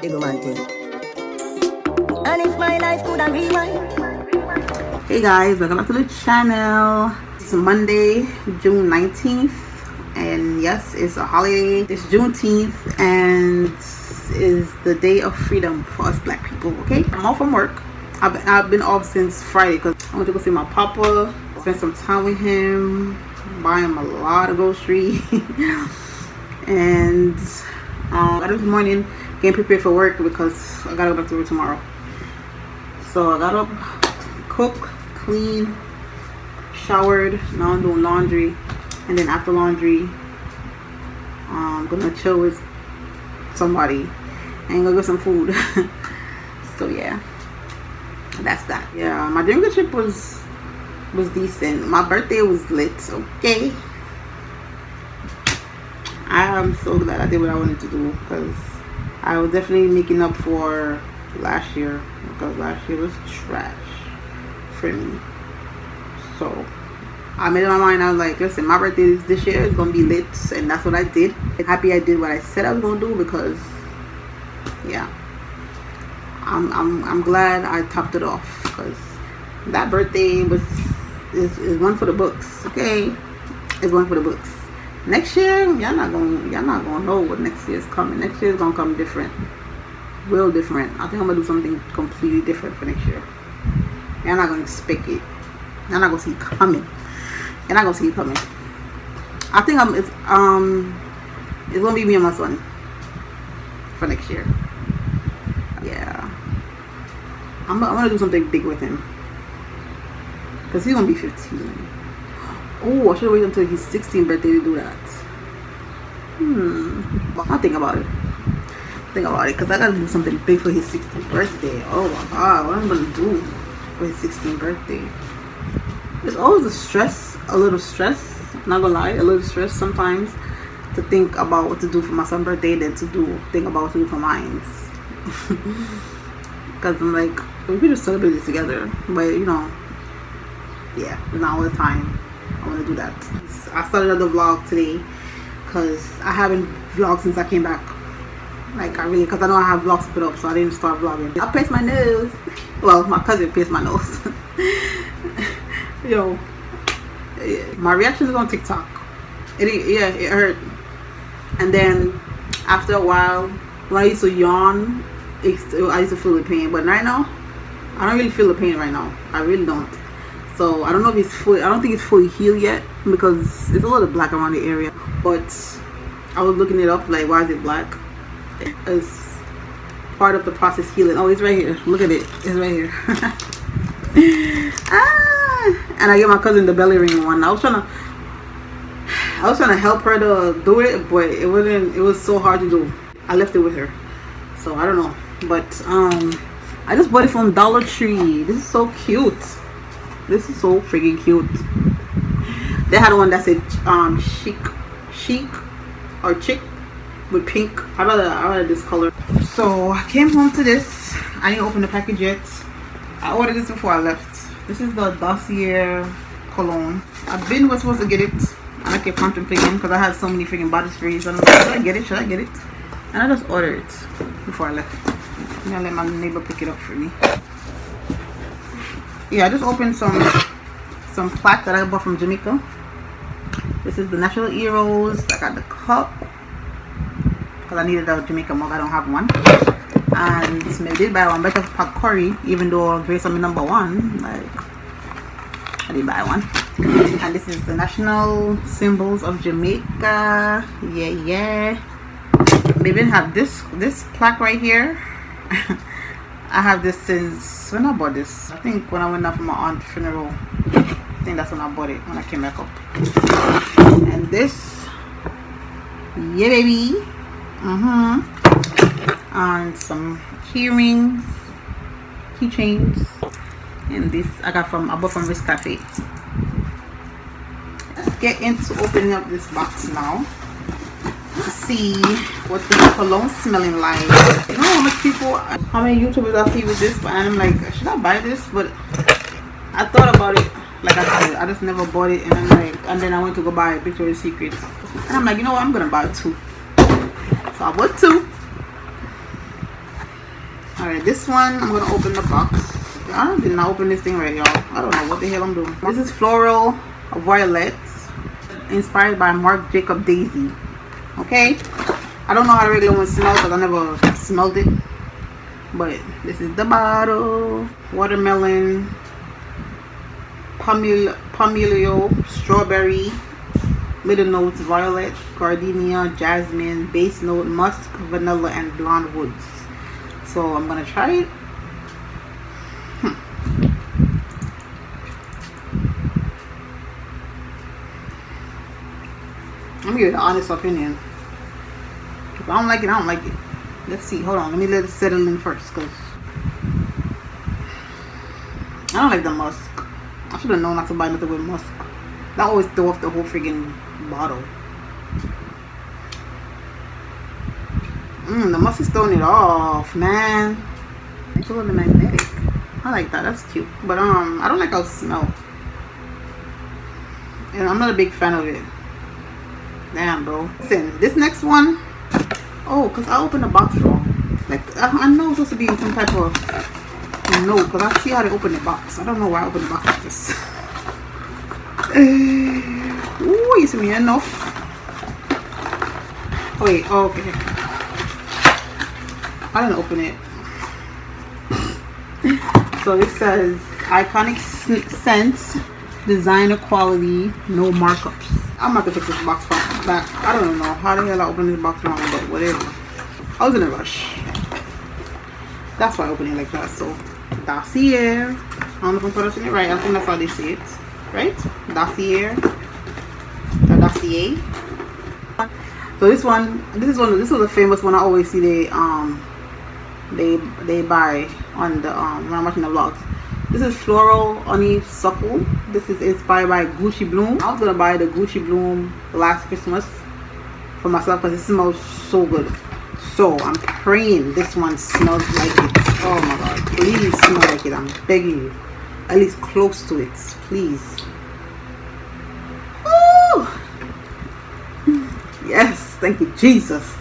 Big man thing. And if my life could have rewind. Hey guys, welcome back to the channel. It's Monday, June 19th, and yes, it's a holiday. It's Juneteenth, and is the day of freedom for us black people. Okay, I'm off from work. I've been off since Friday because I went to go see my papa, spend some time with him, buy him a lot of groceries, and I got up this morning getting prepared for work because I gotta go back to work tomorrow. So I got up, cook, clean, showered. Now I'm doing laundry, and then after laundry, I'm gonna chill with somebody and go get some food. So yeah, that's that. Yeah, my Jamaican trip was decent. My birthday was lit. Okay, I am so glad I did what I wanted to do because I was definitely making up for last year, because last year was trash for me. So I made up my mind. I was like, listen, my birthday this year is gonna be lit, and that's what I did. I'm happy I did what I said I was gonna do because yeah, I'm glad I topped it off because that birthday is one for the books. Okay, it's one for the books. Next year, y'all not gonna know what next year is coming. Next year is gonna come different, real different. I think I'm gonna do something completely different for next year. Y'all not gonna expect it. Y'all not gonna see it coming. You're not gonna see it coming. I think it's gonna be me and my son for next year. Yeah, I'm gonna do something big with him because he's gonna be 15. Oh, I should wait until his 16th birthday to do that. I'll think about it. Because I gotta do something big for his 16th birthday. Oh my god, what am I gonna do for his 16th birthday? There's always a little stress, not gonna lie, a little stress sometimes to think about what to do for my son's birthday than to think about what to do for mine. Because I'm like, we could just celebrate it together, but you know, yeah, not all the time I want to do that. I started another vlog today because I haven't vlogged since I came back. Because I know I have vlogs to put up, so I didn't start vlogging. I pierced my nose. Well, my cousin pierced my nose. Yo, my reaction is on TikTok. It hurt. And then after a while, when I used to yawn, I used to feel the pain. But right now, I don't really feel the pain right now. I really don't. So I don't know if it's fully. I don't think it's fully healed yet because it's a little black around the area. But I was looking it up, like, why is it black? It's part of the process healing. Oh, it's right here. Look at it. It's right here. And I gave my cousin the belly ring one. I was trying to help her to do it, but it wasn't. It was so hard to do. I left it with her, so I don't know. But I just bought it from Dollar Tree. This is so cute. This is so freaking cute. They had one that said chic or chick with pink. I rather this color. So I came home to this. I didn't open the package yet. I ordered this before I left. This is the Dossier cologne. I've been supposed to get it, and I kept contemplating because I had so many freaking body sprays. And I'm like, should I get it? And I just ordered it before I left. I'm gonna let my neighbor pick it up for me. Yeah, I just opened some plaque that I bought from Jamaica. This is the Nationality Rose. I got the cup because I needed a Jamaica mug. I don't have one. And I did buy one better pot curry, even though Grace on me number one. Like, I did buy one. And this is the national symbols of Jamaica. Yeah. They even have this plaque right here. I have this since when I bought this. I think when I went up for my aunt's funeral. I think that's when I bought it, when I came back up. And this, yeah baby. And some key rings, keychains. And this I bought from Risk Cafe. Let's get into opening up this box now to see what the cologne smelling like. You know how many YouTubers I see with this, and I'm like, should I buy this? But I thought about it. Like I said, I just never bought it, and then I went to go buy Victoria's Secret, and I'm like, you know what, I'm gonna buy two. So I bought two. Alright, this one I'm gonna open the box. I did not open this thing right, y'all. I don't know what the hell I'm doing. This is Floral Violets, inspired by Marc Jacob Daisy. Okay, I don't know how the regular one smells because I never smelled it, but this is the bottle. Watermelon, pomelo, strawberry, middle notes violet, gardenia, jasmine, base note musk, vanilla, and blonde woods. So I'm gonna try it. I'm giving an honest opinion. If I don't like it, I don't like it. Let's see. Hold on. Let me let it settle in first, cause I don't like the musk. I should have known not to buy nothing with musk. That always throw off the whole freaking bottle. The musk is throwing it off, man. It's a little magnetic. I like that. That's cute. But I don't like how it smells. And I'm not a big fan of it. Damn, bro. Listen, this next one. Oh, because I opened the box wrong. Like, I know it's supposed to be some type of note, because I see how they open the box. I don't know why I opened the box like this. Ooh, you see me enough. Oh, wait, oh, okay. I didn't open it. So it says iconic scents, designer quality, no markups. I'm about to fix this box back. I don't know how the hell I opened this box wrong, but whatever. I was in a rush. That's why I opened it like that. So, Dossier. I don't know if I'm pronouncing it right. I think that's how they say it. Right? Dossier. The Dossier. So this is a famous one. I always see they buy on the when I'm watching the vlogs. This is Floral Honeysuckle. This is inspired by Gucci Bloom. I was gonna buy the Gucci Bloom last Christmas for myself because it smells so good. So I'm praying this one smells like it. Oh my god, please smell like it. I'm begging you, at least close to it, please. Woo! Yes, thank you, Jesus.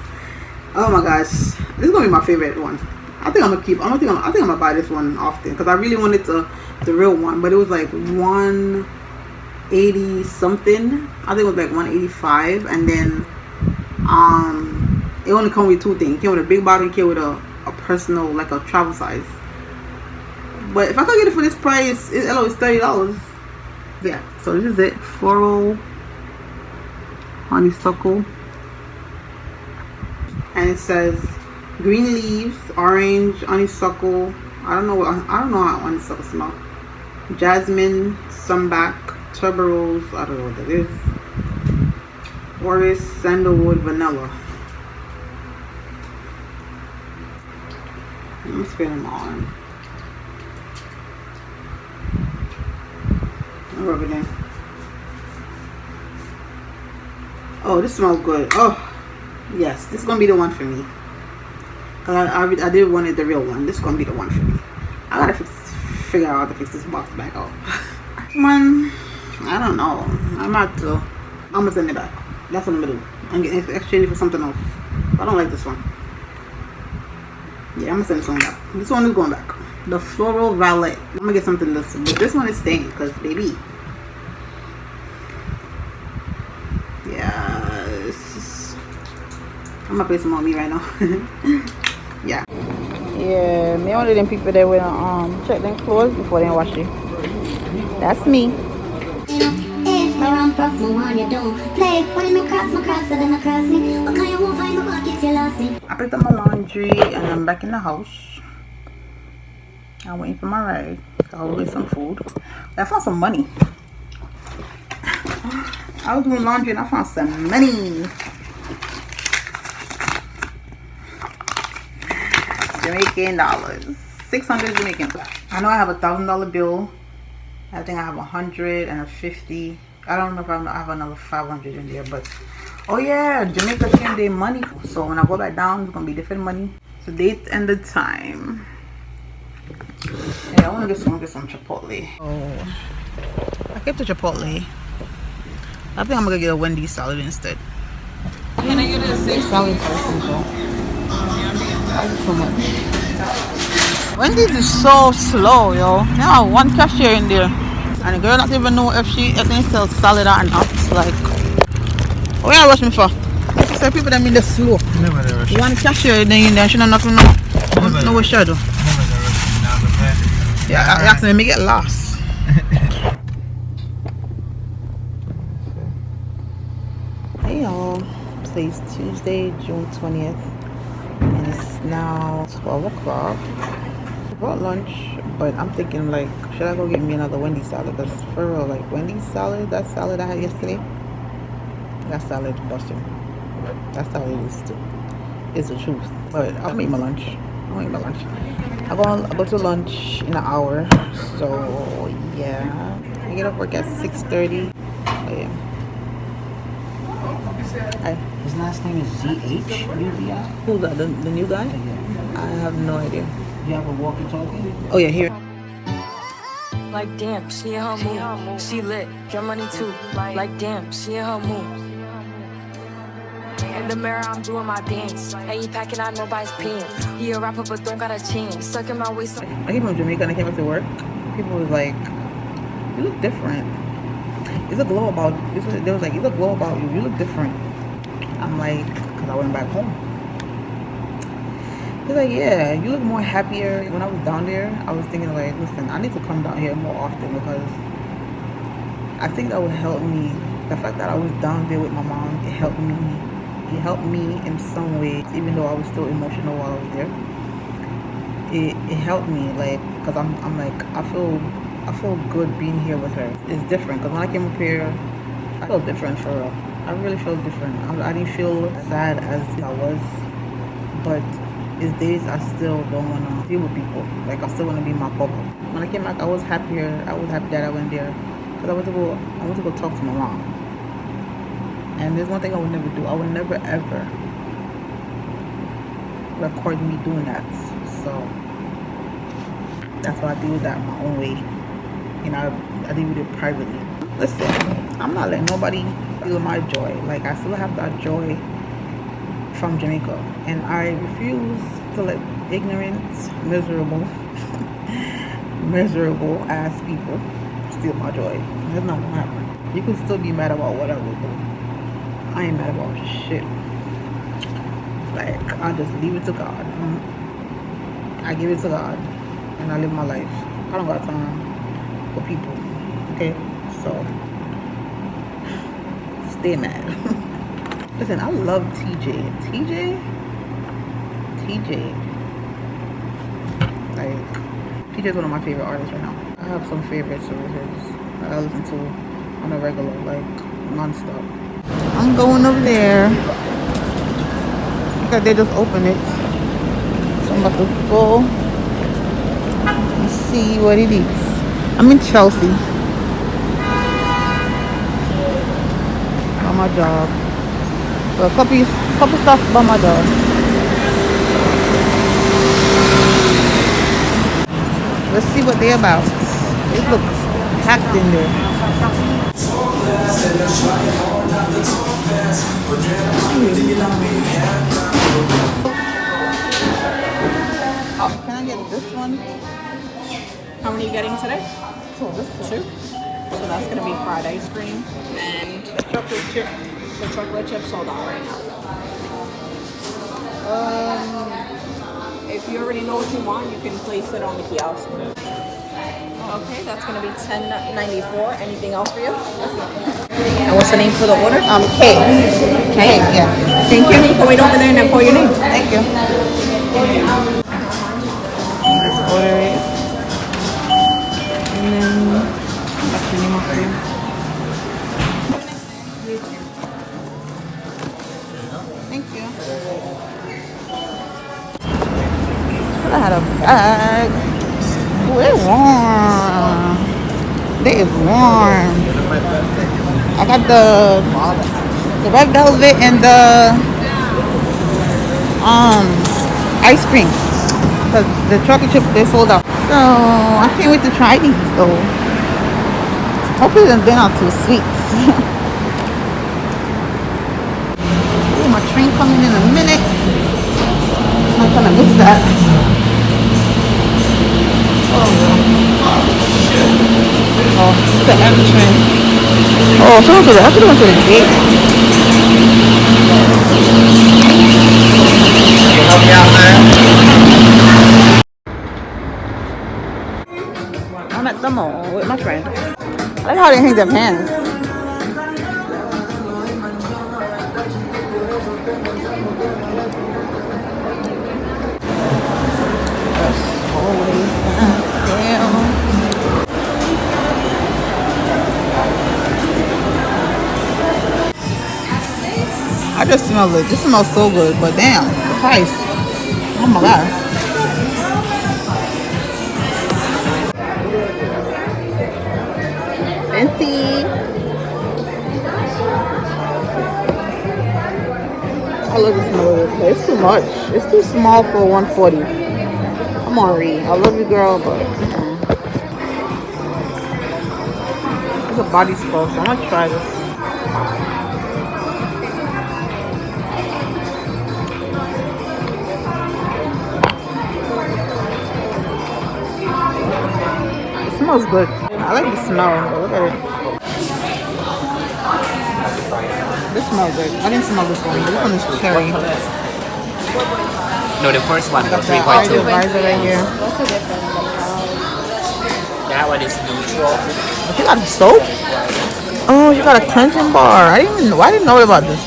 Oh my gosh, this is gonna be my favorite one. I think I'm gonna buy this one often because I really wanted the real one, but it was like 180 something. I think it was like 185, and then it only came with two things. It came with a big bottle, it came with a personal, like a travel size. But if I could get it for this price, it's $30. Yeah, so this is it. Floral Honeysuckle, and it says green leaves, orange, honeysuckle. I don't know how honeysuckle smells. Jasmine, sunback, tuberose. I don't know what that is. Orris, sandalwood, vanilla. Let me spin them on. I'll rub it in. Oh, this smells good. Oh, yes, this is gonna be the one for me. I did wanted the real one. This is gonna be the one for me. I gotta figure out how to fix this box back out. Man, I don't know. I'm gonna send it back. That's what I'm gonna do. I'm gonna exchange it for something else. I don't like this one. Yeah, I'm gonna send this one back. This one is going back. The Floral Violet. I'm gonna get something this, but this one is staying because baby. Yes. I'm gonna play some on me right now. Yeah. Yeah, me one of them people that will check their clothes before they wash it. That's me. I picked up my laundry and I'm back in the house. I'm waiting for my ride. I'll get some food. I found some money. I was doing laundry and I found some money. Jamaican dollars. 600 Jamaican. I know I have $1,000 bill. I think I have 100 and a 50. I don't know if I have another 500 in there, but oh yeah, Jamaica changed their money. So when I go back down, it's gonna be different money. The date and the time. Yeah, I wanna get some Chipotle. Oh, I kept the Chipotle. I think I'm gonna get a Wendy's salad instead. Can I get a 6 salad first, people? That was so much. Wendy's is so slow, yo. Yeah, one cashier in there. And the girl not even know if she sells salad or not. Like, what you rush me for? I say people that mean they're slow. Never the rush. You want a cashier then in there, she don't nothing know. No what she do. Never the rush. Yeah, you asking me get lost. Hey y'all. Today's Tuesday, June 20th. And it's now 12 o'clock. I brought lunch, but I'm thinking like, should I go get me another Wendy's salad? Because for real, like Wendy's salad, that salad I had yesterday, that salad busting. That salad is the truth. But I'll eat my lunch. I'll go to lunch in an hour. So yeah, I get off work at 6:30. Oh, yeah. Hi. His last name is Z-H-U-V-I? Who's that? The new guy? Yeah. I have no idea. You have a walkie-talkie? Oh yeah, here. Like damn, she in her mood. She lit, your money too. Like damn, she in her mood. In the mirror, I'm doing my dance. Ain't he packing out nobody's pants. He a rapper, but don't got a chance. Sucking my waist. I came from Jamaica and I came back to work. People was like, "You look different. It's a glow about." They was like, "It's a glow about you. You look different." I'm like, "Cause I went back home." They're like, "Yeah, you look more happier." When I was down there, I was thinking like, "Listen, I need to come down here more often because I think that would help me." The fact that I was down there with my mom, it helped me. It helped me in some ways, even though I was still emotional while I was there. It helped me, like, cause I'm like I feel good being here with her. It's different, cause when I came up here, I felt different for real. I really felt different. I didn't feel sad as I was, but these days I still don't wanna deal with people. Like I still wanna be in my bubble. When I came back, I was happier. I was happy that I went there, cause I went to go talk to my mom. And there's one thing I would never do. I would never ever record me doing that. So that's why I deal with that my own way. You know, I deal with it privately. Listen, I'm not letting nobody steal my joy. Like I still have that joy from Jamaica, and I refuse to let ignorant, miserable ass people steal my joy. That's not gonna happen. You can still be mad about what I will do. I ain't mad about shit. Like, I just leave it to God. I give it to God, and I live my life. I don't got time for people, okay? So, stay mad. Listen, I love TJ. Like, TJ's one of my favorite artists right now. I have some favorites of his that I listen to on a regular, like, non-stop. I'm going over there because they just opened it. So I'm about to go and see what it is. I'm in Chelsea by my job. So a couple stuff by my job. Let's see what they're about. It looks packed in there. Oh, can I get this one? How many are you getting today? Oh, this one. 2. So that's going to be fried ice cream and The chocolate chip. the chocolate chip sold out right now. If you already know what you want, you can place it on the kiosk. Okay, that's going to be $10.94. Anything else for you? And what's the name for the order? Kate. Kate, Yeah. Thank you. You can wait over there and then call your name. Thank you. Let's order it. And then what's your name up here? Thank you. I had a bag. Oh, it's warm. It is warm. I got the red velvet and the ice cream. Cause the chocolate chip they sold out. So I can't wait to try these though. Hopefully they're not too sweet. Ooh, my train coming in a minute. I'm not gonna miss that. the entrance. Oh, so to the, I could have went to the gate. You help me out there? I'm at the mall with my friend. I like how they hang their pants. I just smell it. This smells so good, but damn, the price. Oh my god. Fancy. I love the smell of this, but it's too much. It's too small for 140. Come on, Ree. I love you, girl, but it's a body scrub, so I'm gonna try this. It smells good. I like the smell, but look at it. This smells good. I didn't smell this one. This one is cherry. No, the first one, the Got that 3.2. visor right here. What's the difference? That one is neutral. But you got soap? Oh, you got a cleansing bar. I didn't know about this.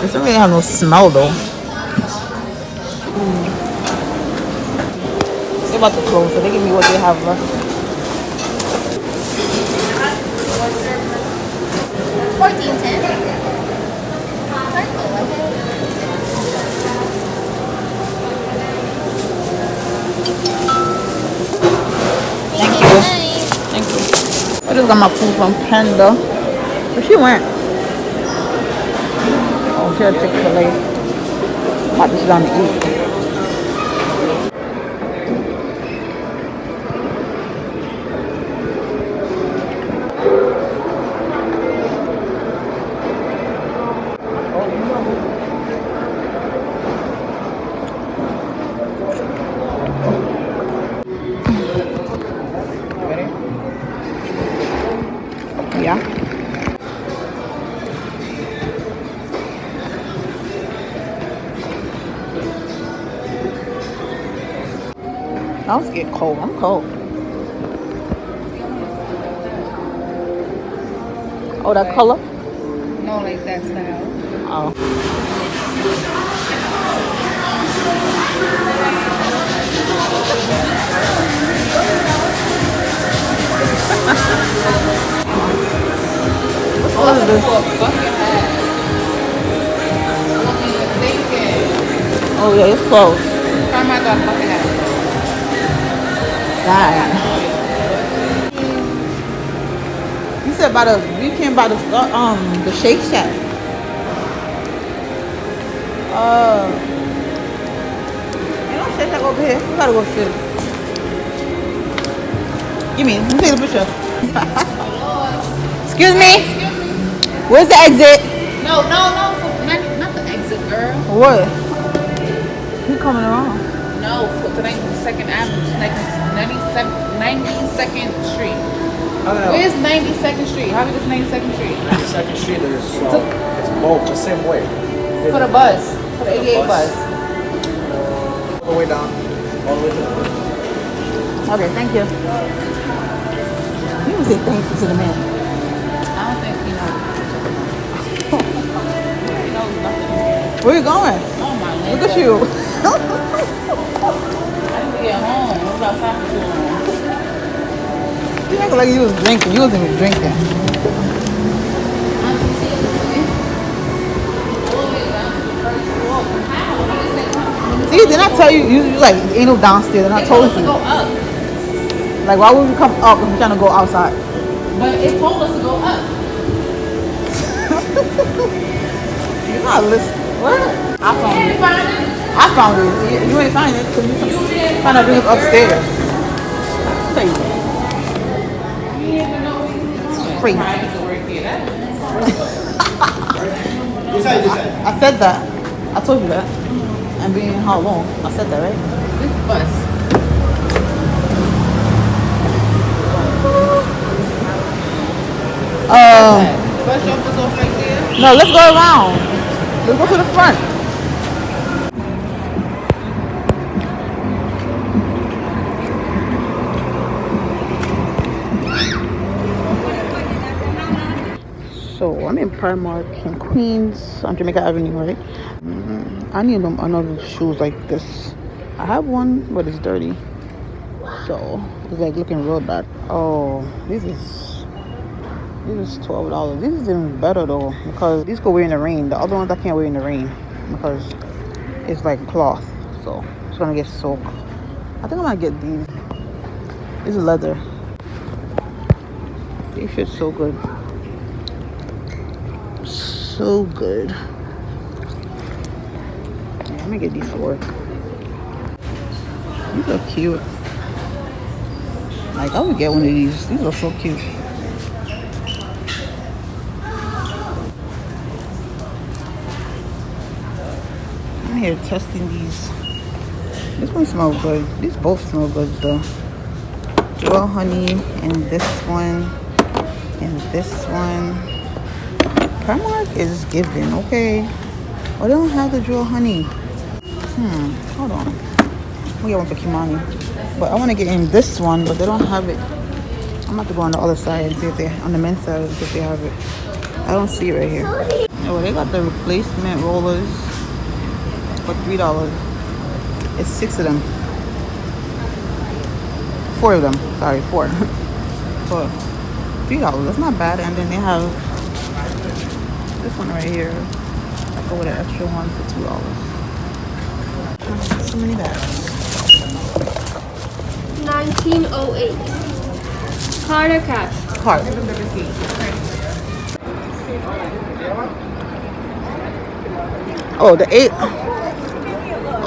This doesn't really have no smell though. They're about to close, so they give me what they have left. 1410. Thank you. Thank you. I just got my food from Panda. Where she went? Oh, she had Chick-fil-A. About to sit down and eat. Yeah. I was getting cold. I'm cold. Oh, that color? No, like that style. Oh. What is this? Oh yeah, it's closed. Oh my god, bucket hat. God. You said by the came by the Shake Shack. Ain't no Shake Shack over here. We gotta go sit. Give me. Let me take the picture. Excuse me. Where's the exit? No, not the exit, girl. What? He coming around. No, for the 92nd Avenue, like 92nd Street. Where's 92nd Street? How is this 92nd Street? 2nd Street is it's both the same way. For the bus, for the 88 bus. All the way down. All the way down. Okay, thank you. You can say thank you to the man. I don't think he knows. He knows nothing. Where you going? Oh my God. Look at you. I didn't get home. What was outside for too long? You act like you was drinking. You wasn't even drinking. See, didn't I tell you? You like ain't no downstairs. And I told you. Go up. Like, why would we come up if we're trying to go outside? But it told us to go up. You're not listening. What? I found it. Find it. I found it. You ain't find it because you trying to bring it upstairs. Crazy. Crazy. I said that. I told you that. And being how long? I said that, right? This bus. The bus drop us off right there. No, let's go around. Let's go to the front. So I'm in Primark in Queens on Jamaica Avenue, right? I need another shoes like this. I have one, but it's dirty. So it's like looking real bad. Oh, this is $12. This is even better though because these go wear in the rain. The other ones I can't wear in the rain because it's like cloth, so it's gonna get soaked. I think I might get these. This is leather. They fit so good. So good. Yeah, I'm gonna get these for work. These are cute. Like I would get one of these. These are so cute. I'm here testing these. This one smells good. These both smell good though. Jewel honey and this one and this one. Primark is giving, okay. Oh, they don't have the jewel honey. Hold on. We get one for Kimani. But I want to get in this one, but they don't have it. I'm about to go on the other side and see if they, on the men's side, and see if they have it. I don't see it right here. Oh, they got the replacement rollers for $3. It's 6 of them. 4 of them. Sorry, 4. For $3. That's not bad. And then they have this one right here. I go with an extra one for $2. So many bags. 1908. Card or cash? Card. Oh, the 8.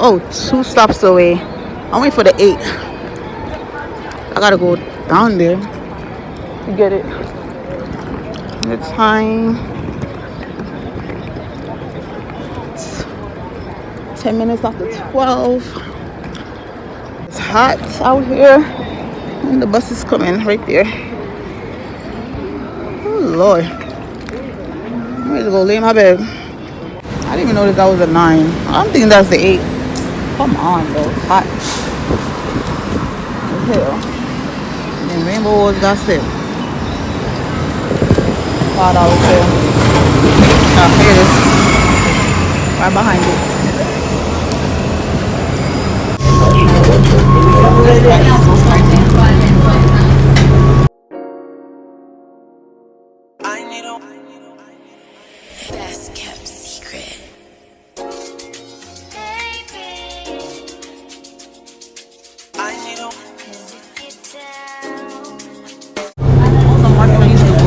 Oh, 2 stops away. I'm waiting for the 8. I gotta go down there to get it. The time. It's 10 minutes after 12. It's hot out here. And the bus is coming right there. Oh Lord. I'm ready to go lay in my bed. I didn't even notice that was a 9. I'm thinking that's the 8. Come on though, it's hot. What the hell? And then Rainbow Wars got set. $5 sale. Oh, here it is. Right behind it. Best kept secret. So much I used to go to.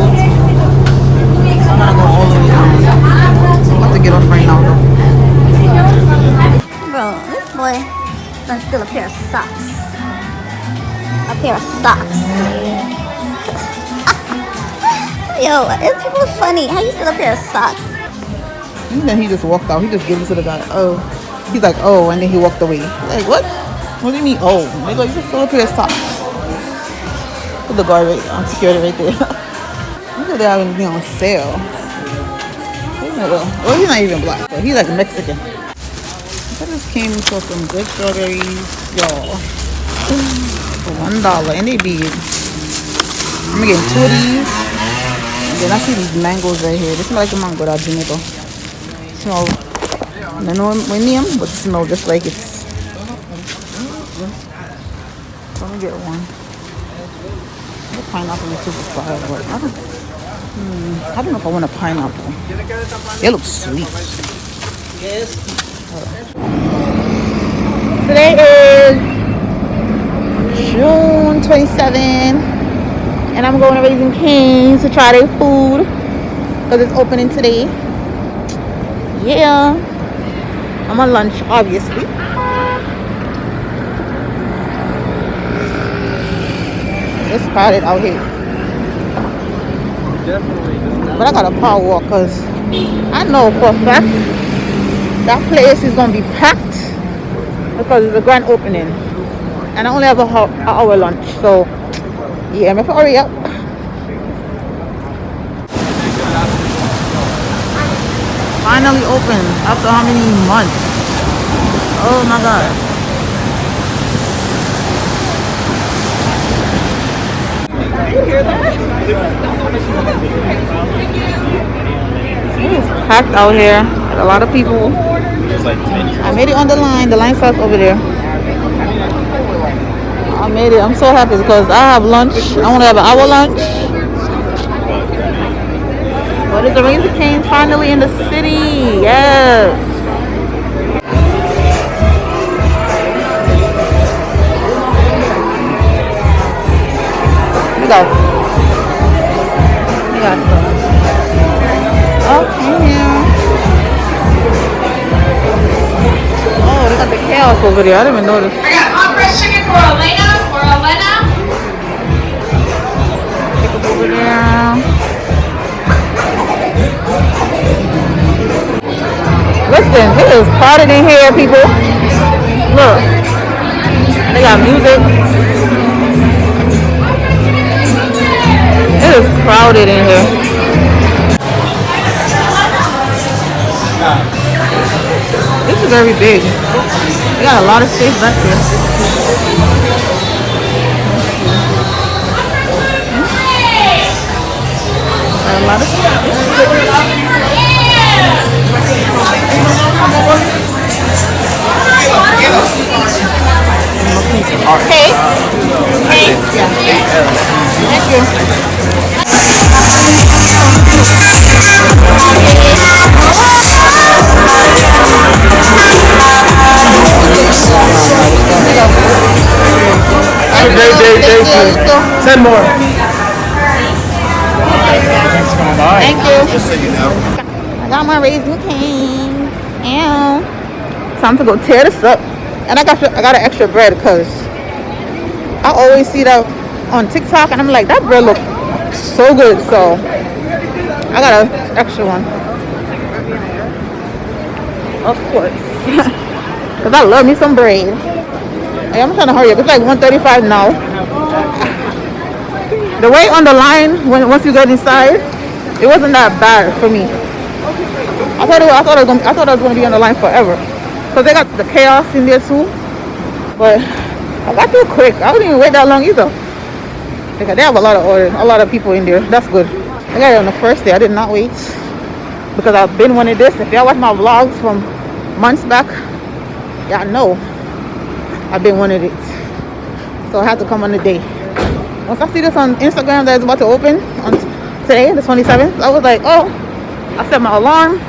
I'm gonna go all the way down. I'm about to get off right now though. Bro, this boy done steal a pair of socks. A pair of socks. Yo, it's people funny. How you steal a pair of socks? And then he just walked out. He just gave it to the guy. Oh. He's like, oh, and then he walked away. Like, what? What do you mean, oh? They go, you just stole a pair of socks. Put the guard right on security right there. Look at they having anything on sale. Well, he's not even black, but he's like Mexican. I just came and saw some good strawberries, y'all. For $1, and they big. I'm getting 2 of these. And then I see these mangoes right here. They smell like a mango that Jamaica. Smell, I don't know my name, but it smells just like it. So I'm gonna get one. The pineapple is super fire, but I don't know if I want a pineapple. They look sweet. Today is June 27th, and I'm going to Raising Cane's to try their food because it's opening today. Yeah, I'm on lunch, obviously. It's crowded out here. But I gotta power walk because I know for a fact that place is gonna be packed because it's a grand opening. And I only have an hour lunch, so yeah, I'm gonna hurry up. finally open after how many months? Oh my god. You hear that? It's packed out here. A lot of people. I made it on the line. The line starts over there. I made it. I'm so happy because I have lunch. I want to have an hour lunch. But it's the Raising Cane finally in the city. Yes. We got some. Okay. Oh, they got the chaos over there. I didn't even notice. I got hot breast chicken for Elena. Pick up over there. Listen, it is crowded in here, people. Look. They got music. It is crowded in here. This is very big. We got a lot of space left here. Got a lot of space. Hey. Hey. Thank you. Have a great day. Thank you. 10 more. Thanks for coming by. Thank you. Just so you know. I got my Raising Cane's. And time to go tear this up. And I got an extra bread because I always see that on TikTok and I'm like, that bread looks so good. So I got an extra one. Of course. Because I love me some bread. Hey, I'm trying to hurry up. It's like 1:35 now. The wait on the line once you get inside, it wasn't that bad for me. I thought I was gonna be on the line forever. Cause they got the chaos in there too. But I got through quick. I didn't even wait that long either. Because they have a lot of orders, a lot of people in there. That's good. I got it on the first day. I did not wait. Because I've been wanting this. If y'all watch my vlogs from months back, y'all know I've been wanting it. So I had to come on the day. Once I see this on Instagram that it's about to open on today, the 27th, I was like, oh, I set my alarm.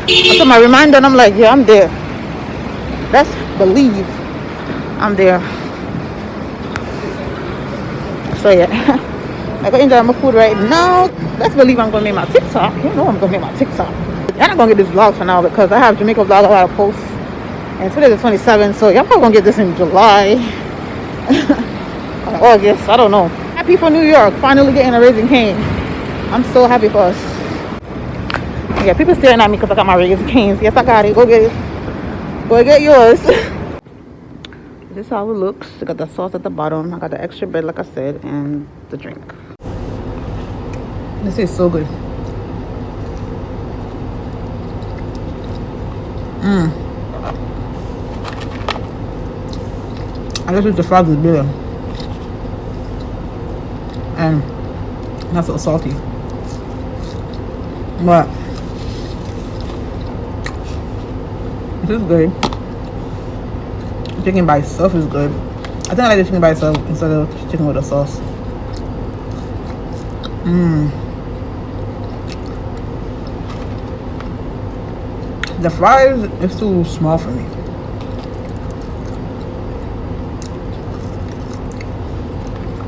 I set my reminder and I'm like, yeah, I'm there. Let's believe I'm there. So yeah, I go enjoy my food right now. Let's believe I'm gonna make my TikTok. You know I'm gonna make my TikTok. And I'm gonna get this vlog for now because I have Jamaica vlog I gotta post. And today's the 27th, so y'all probably gonna get this in July. Or August, I don't know. Happy for New York, finally getting a Raising Cane. I'm so happy for us. Yeah, people staring at me because I got my Raising Canes. Yes, I got it. Go get it. Go get yours. This is how it looks. I got the sauce at the bottom. I got the extra bread, like I said, and the drink. This is so good. I just wish the fries was bigger. And not so salty. But this is good. Chicken by itself is good. I think I like the chicken by itself instead of chicken with a sauce. The fries is too small for me.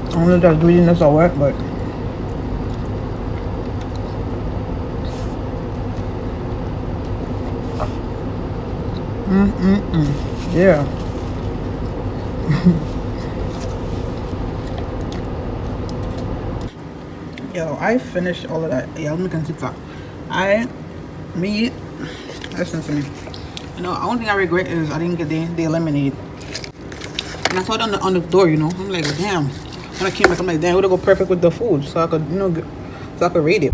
I don't know if that's greediness or what, but yeah. Yo, I finished all of that. Yeah, I'm making TikTok. Listen to me. You know, the only thing I regret is I didn't get the lemonade. And I saw it on the door, you know. I'm like, damn. When I came back, I'm like, damn, it would go perfect with the food, so I could, you know, so I could rate it.